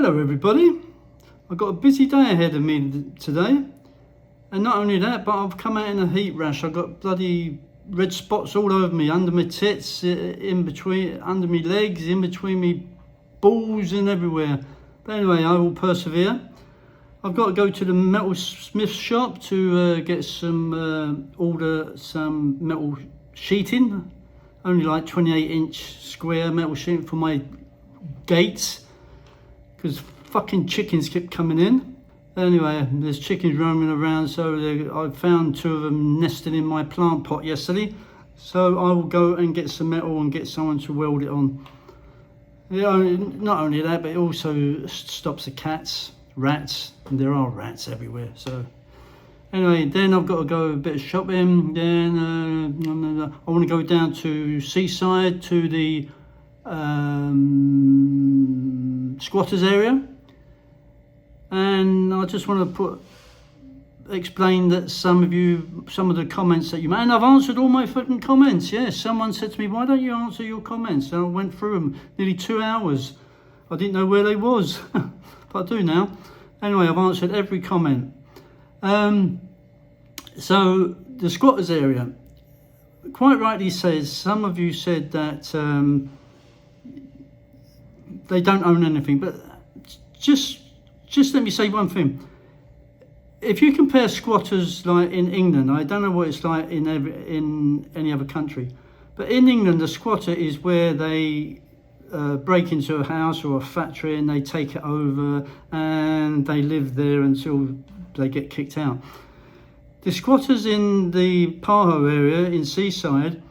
Hello everybody, I've got a busy day ahead of me today, and not only that, but I've come out in a heat rash. I've got bloody red spots all over me, under my tits, in between, under my legs, in between me balls and everywhere. But anyway, I will persevere. I've got to go to the metal smith shop to get some, order some metal sheeting, only like 28-inch square metal sheeting for my gates, because fucking chickens keep coming in. Anyway, there's chickens roaming around, so I found 2 of them nesting in my plant pot yesterday. So I will go and get some metal and get someone to weld it on. Yeah, not only that, but it also stops the cats, rats, and there are rats everywhere. So anyway, then I've got to go a bit of shopping. Then I want to go down to Seaside, to the squatters area, and I just want to explain that some of the comments that you made, and I've answered all my fucking comments. Yes, someone said to me, why don't you answer your comments? And I went through them nearly 2 hours. I didn't know where they was, but I do now. Anyway, I've answered every comment. So the squatters area, quite rightly says, some of you said that they don't own anything, but just let me say one thing. If you compare squatters like in England, I don't know what it's like in any other country, but in England, the squatter is where they break into a house or a factory and they take it over and they live there until they get kicked out. The squatters in the Pajo area in Seaside,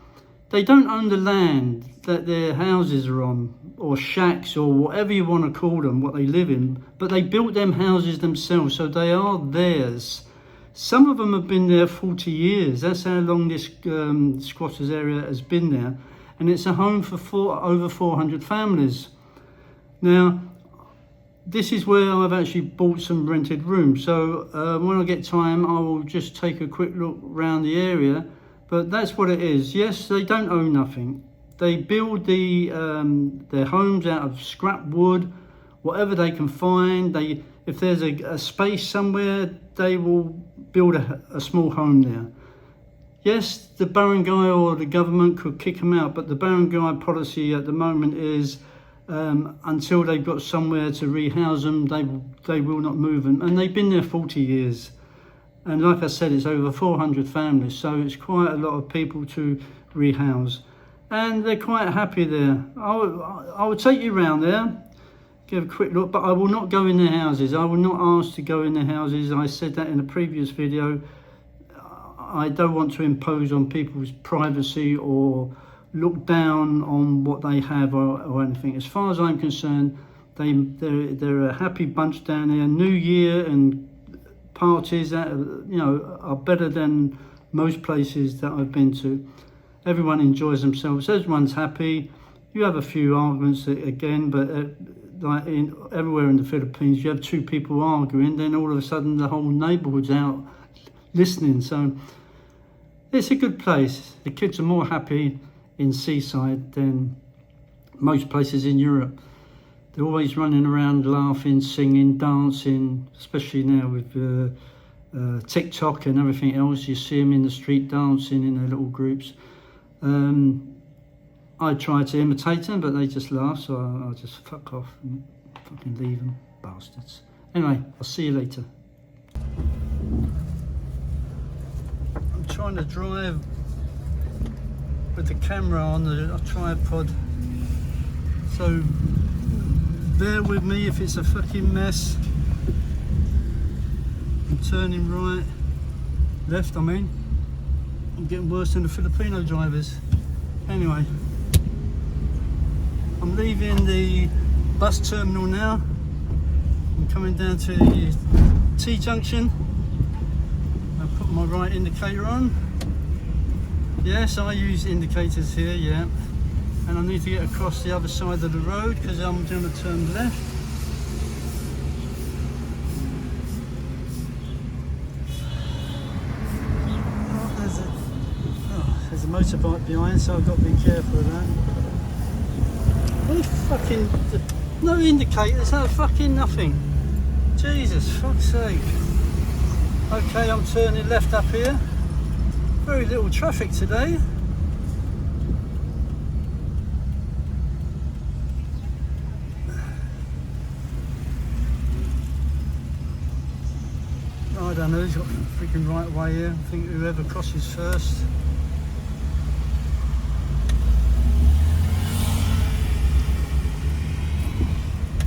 they don't own the land that their houses are on, or shacks, or whatever you want to call them, what they live in, but they built them houses themselves, so they are theirs. Some of them have been there 40 years. That's how long this squatters area has been there, and it's a home for over 400 families. Now, this is where I've actually bought some rented rooms, so when I get time, I will just take a quick look around the area. But that's what it is. Yes, they don't own nothing. They build their homes out of scrap wood, whatever they can find. If there's a space somewhere, they will build a small home there. Yes, the barangay or the government could kick them out, but the barangay policy at the moment is until they've got somewhere to rehouse them, they will not move them. And they've been there 40 years. And like I said, it's over 400 families, so it's quite a lot of people to rehouse. And they're quite happy there. I would take you around there, give a quick look, but I will not go in their houses. I will not ask to go in their houses. I said that in a previous video. I don't want to impose on people's privacy or look down on what they have or anything. As far as I'm concerned, they're a happy bunch down there. New Year and parties that are better than most places that I've been to. Everyone enjoys themselves, everyone's happy. You have a few arguments again, but like everywhere in the Philippines, you have 2 people arguing, then all of a sudden the whole neighbourhood's out listening. So it's a good place. The kids are more happy in Seaside than most places in Europe. They're always running around, laughing, singing, dancing, especially now with TikTok and everything else. You see them in the street dancing in their little groups. I try to imitate them, but they just laugh, so I'll just fuck off and fucking leave them, bastards. Anyway, I'll see you later. I'm trying to drive with the camera on the tripod, so bear with me if it's a fucking mess. I'm turning right, left I mean. I'm getting worse than the Filipino drivers. Anyway, I'm leaving the bus terminal now. I'm coming down to the T-junction. I'll put my right indicator on. Yes, I use indicators here, yeah. And I need to get across the other side of the road because I'm going to turn left. There's a motorbike behind, so I've got to be careful of that. What fucking No indicators, no fucking nothing. Jesus, fuck's sake. Okay, I'm turning left up here. Very little traffic today. I don't know, he's got the freaking right way here. I think whoever crosses first.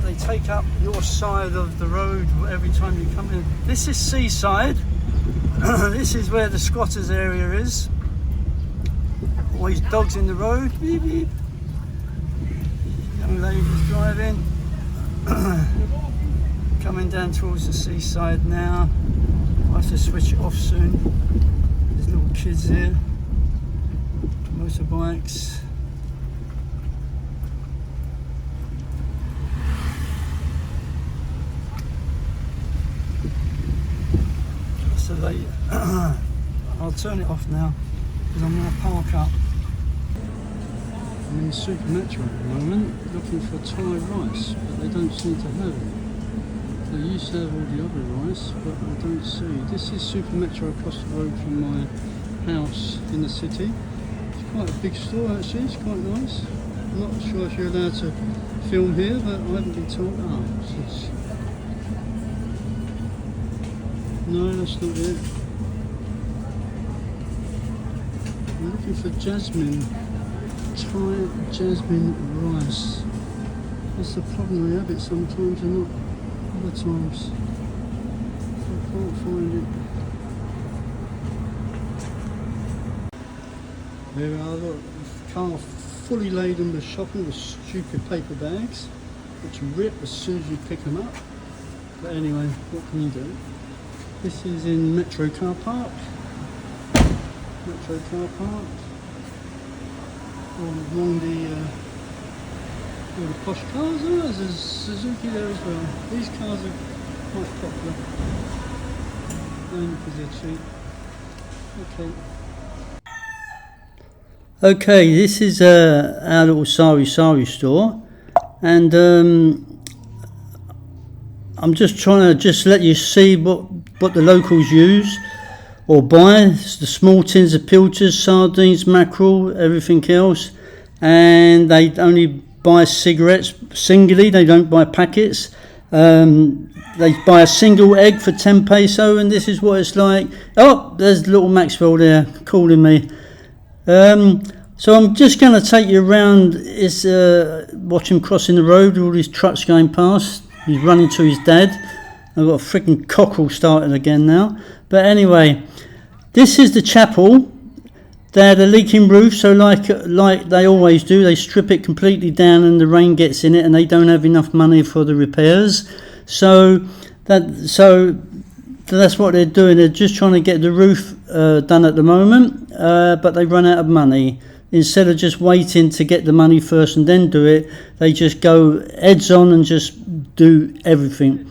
They take up your side of the road every time you come in. This is Seaside. This is where the squatters area is. Always dogs in the road. Beep, beep. Young ladies driving. Coming down towards the seaside now. I have to switch it off soon. There's little kids here. Motorbikes. So late. I'll turn it off now because I'm going to park up. I'm in Super Metro at the moment looking for Thai rice, but they don't seem to have it. They used to have all the other rice, but I don't see. This is Super Metro across the road from my house in the city. It's quite a big store actually, it's quite nice. I'm not sure if you're allowed to film here, but I haven't been told. No, that's not it. I'm looking for jasmine, Thai jasmine rice. That's the problem, I have it sometimes and not other times. I can't find it. There we are, look, a car fully laden with shopping with stupid paper bags, which rip as soon as you pick them up. But anyway, what can you do? This is in Metro Car Park. Metro Car Park. All along all the posh cars. Oh, there's a Suzuki there as well. These cars are quite popular. Only because they're cheap. Okay. Okay, this is our little Sari Sari store, and I'm just trying to let you see what the locals use or buy. It's the small tins of pilchards, sardines, mackerel, everything else, and they only buy cigarettes singly, they don't buy packets. They buy a single egg for 10 peso, and this is what it's like. Oh, there's little Maxwell there calling me. So I'm just going to take you around. Watch him crossing the road with all these trucks going past. He's running to his dad. I've got a freaking cockerel started again now. But anyway, this is the chapel. They had a leaking roof, so like they always do, they strip it completely down and the rain gets in it, and they don't have enough money for the repairs. So that's what they're doing. They're just trying to get the roof done at the moment, but they run out of money. Instead of just waiting to get the money first and then do it, they just go heads on and just do everything.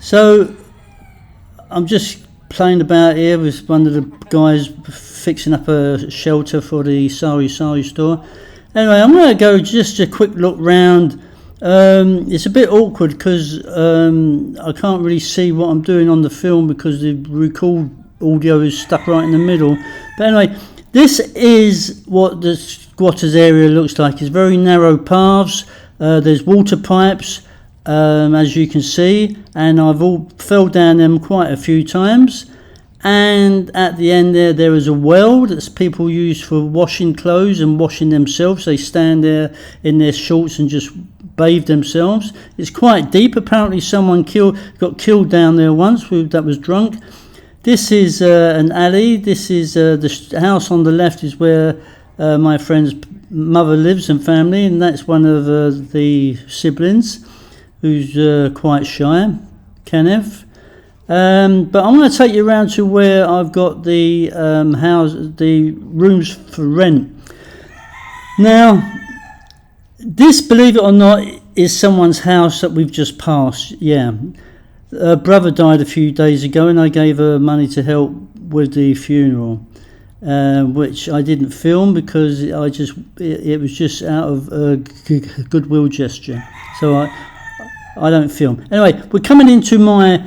So I'm just playing about here with one of the guys fixing up a shelter for the Sari Sari store. Anyway, I'm going to go just a quick look round. It's a bit awkward because I can't really see what I'm doing on the film because the record audio is stuck right in the middle. But anyway, this is what the squatters area looks like. It's very narrow paths. There's water pipes, as you can see, and I've all fell down them quite a few times. And at the end there is a well that people use for washing clothes and washing themselves. They stand there in their shorts and just bathe themselves. It's quite deep. Apparently someone got killed down there once that was drunk. This is an alley. This is the house on the left is where my friend's mother lives and family, and that's one of the siblings who's quite shy, Kenneth. But I'm going to take you around to where I've got the the rooms for rent. Now, this, believe it or not, is someone's house that we've just passed. Yeah, her brother died a few days ago, and I gave her money to help with the funeral. which I didn't film because it was just out of a goodwill gesture. So I don't film. Anyway, we're coming into my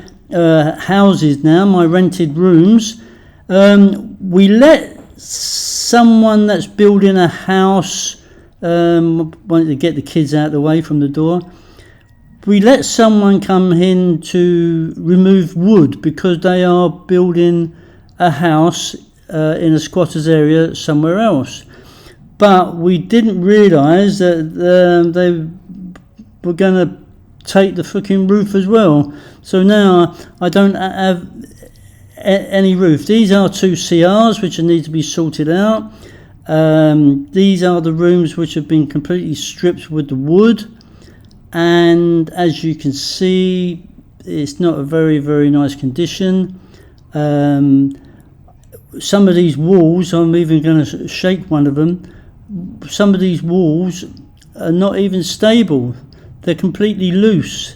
houses now, my rented rooms. We let someone that's building a house, wanted to get the kids out of the way from the door. We let someone come in to remove wood because they are building a house in a squatter's area somewhere else. But we didn't realise that they were going to take the fucking roof as well. So now I don't have any roof. These are 2 CRs which need to be sorted out. These are the rooms which have been completely stripped with the wood. And as you can see, it's not a very, very nice condition. Some of these walls, I'm even going to shake one of them. Some of these walls are not even stable. They're completely loose.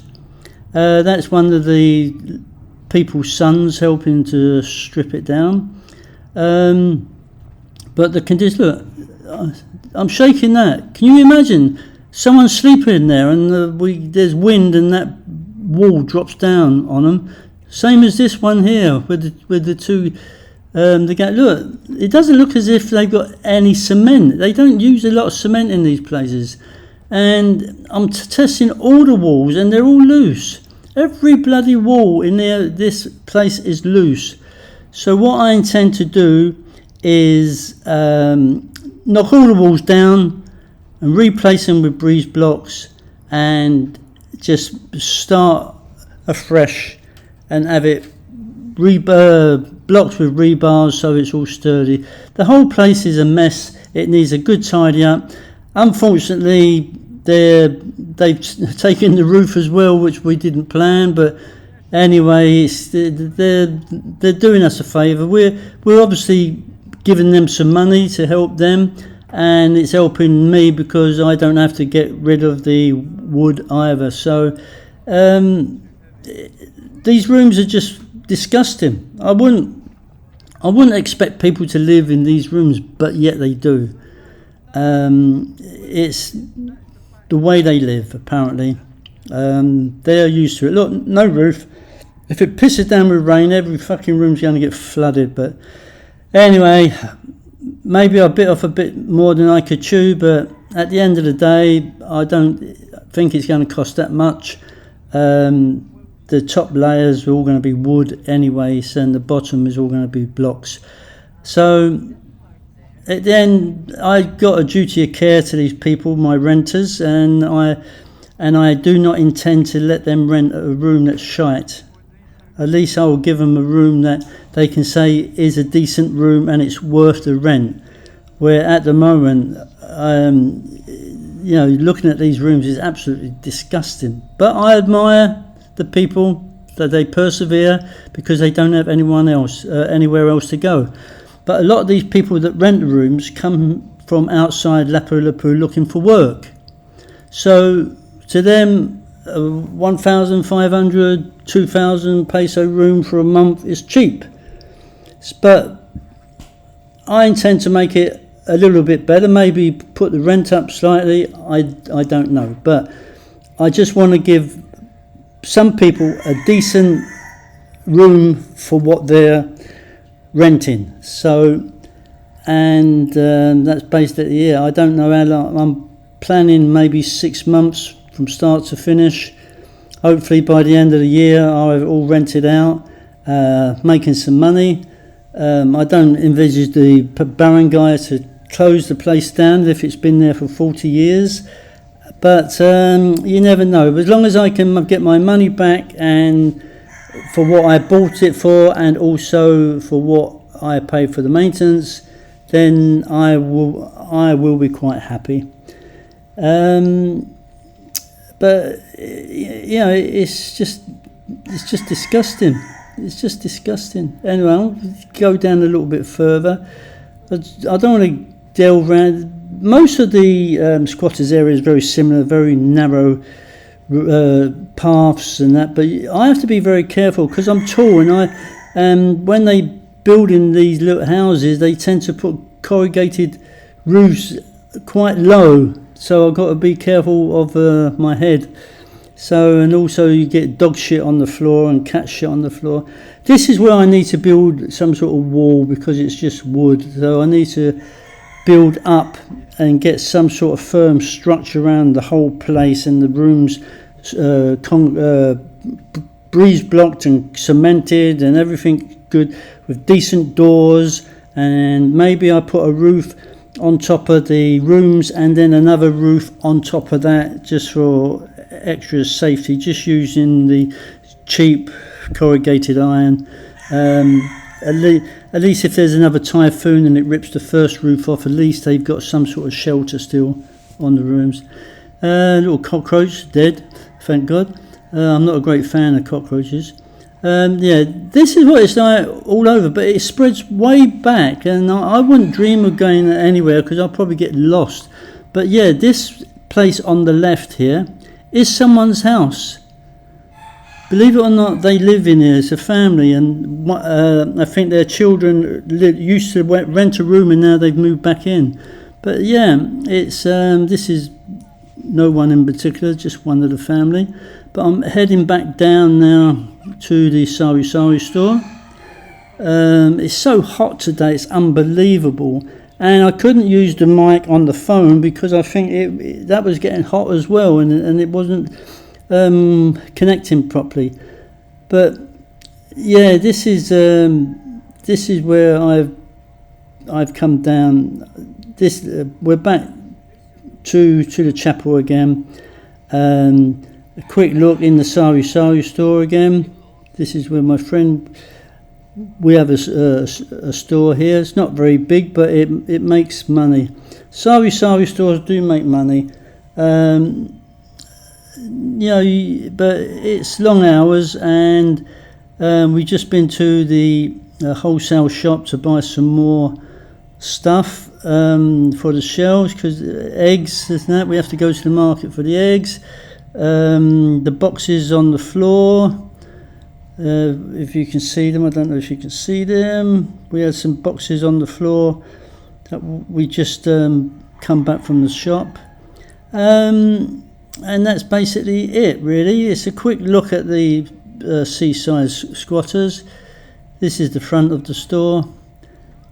That's one of the people's sons helping to strip it down. But the condition, look, I'm shaking that. Can you imagine? Someone's sleeping in there and there's wind and that wall drops down on them. Same as this one here with the 2. Look, it doesn't look as if they've got any cement. They don't use a lot of cement in these places. And I'm testing all the walls and they're all loose. Every bloody wall in this place is loose. So what I intend to do is knock all the walls down and replace them with breeze blocks and just start afresh and have it blocks with rebars so it's all sturdy. The whole place is a mess. It needs a good tidy up. Unfortunately, they've taken the roof as well, which we didn't plan, but anyway, they're doing us a favour. We're obviously giving them some money to help them, and it's helping me because I don't have to get rid of the wood either. So these rooms are just disgusting. I wouldn't expect people to live in these rooms, but yet they do. It's the way they live, apparently. They're used to it. Look, no roof. If it pisses down with rain, every fucking room's going to get flooded. But anyway, maybe I bit off a bit more than I could chew, but at the end of the day, I don't think it's going to cost that much. The top layers are all going to be wood anyway, and the bottom is all going to be blocks. So at the end, I got a duty of care to these people, my renters, and I do not intend to let them rent a room that's shite. At least I will give them a room that they can say is a decent room and it's worth the rent. Where at the moment, looking at these rooms is absolutely disgusting. But I admire the people that they persevere because they don't have anyone else, anywhere else to go. But a lot of these people that rent the rooms come from outside Lapu Lapu looking for work. So to them, 1,500, 2,000 peso room for a month is cheap. But I intend to make it a little bit better, maybe put the rent up slightly, I don't know. But I just want to give some people a decent room for what they're renting. So, and that's based at the year. I don't know how long. I'm planning maybe 6 months from start to finish. Hopefully by the end of the year I'll have it all rented out, making some money. I don't envisage the barangay to close the place down if it's been there for 40 years. But you never know. As long as I can get my money back and for what I bought it for, and also for what I pay for the maintenance, then I will be quite happy. But it's just disgusting. It's just disgusting. Anyway, I'll go down a little bit further. I don't want to delve around. Most of the squatters' area is very similar, very narrow paths and that. But I have to be very careful because I'm tall, and when they building these little houses, they tend to put corrugated roofs quite low, so I've got to be careful of my head. So, and also you get dog shit on the floor and cat shit on the floor. This is where I need to build some sort of wall because it's just wood, so I need to build up and get some sort of firm structure around the whole place, and the rooms breeze blocked and cemented and everything good with decent doors, and maybe I put a roof on top of the rooms and then another roof on top of that just for extra safety, just using the cheap corrugated iron. At least if there's another typhoon and it rips the first roof off, at least they've got some sort of shelter still on the rooms. Little cockroach dead, thank God. I'm not a great fan of cockroaches. Yeah, this is what it's like all over, but it spreads way back, and I wouldn't dream of going anywhere because I'll probably get lost. But yeah, this place on the left here is someone's house. Believe it or not, they live in here. It's a family, and I think their children used to rent a room, and now they've moved back in. But yeah, it's this is no one in particular, just one of the family. But I'm heading back down now to the Sari Sari store. It's so hot today, it's unbelievable. And I couldn't use the mic on the phone because I think that was getting hot as well, and it wasn't connecting properly. But yeah, this is where I've come down. We're back to the chapel again. A quick look in the Sari Sari store again. This is where my friend. We have a store here. It's not very big, but it makes money. Sari Sari stores do make money. But it's long hours, and we've just been to the wholesale shop to buy some more stuff for the shelves, because eggs, isn't that? We have to go to the market for the eggs. The boxes on the floor. If you can see them, I don't know if you can see them. We had some boxes on the floor that we just come back from the shop, and that's basically it really. It's a quick look at the seaside squatters. This is the front of the store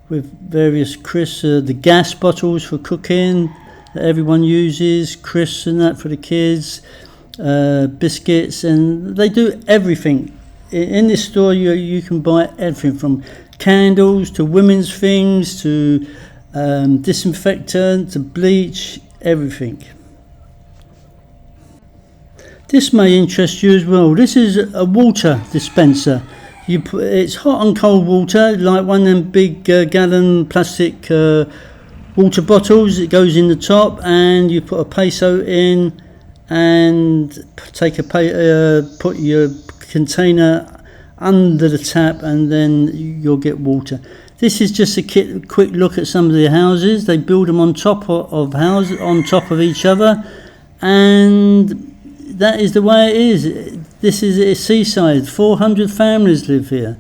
with various crisps, the gas bottles for cooking that everyone uses, crisps and that for the kids, biscuits, and they do everything. In this store you can buy everything from candles to women's things to disinfectant to bleach, everything. This may interest you as well. This is a water dispenser. It's hot and cold water, like one of them big gallon plastic water bottles. It goes in the top, and you put a peso in and put your container under the tap, and then you'll get water. This is just a quick look at some of the houses. They build them on top of houses, on top of each other, and that is the way it is. This is a seaside. 400 families live here.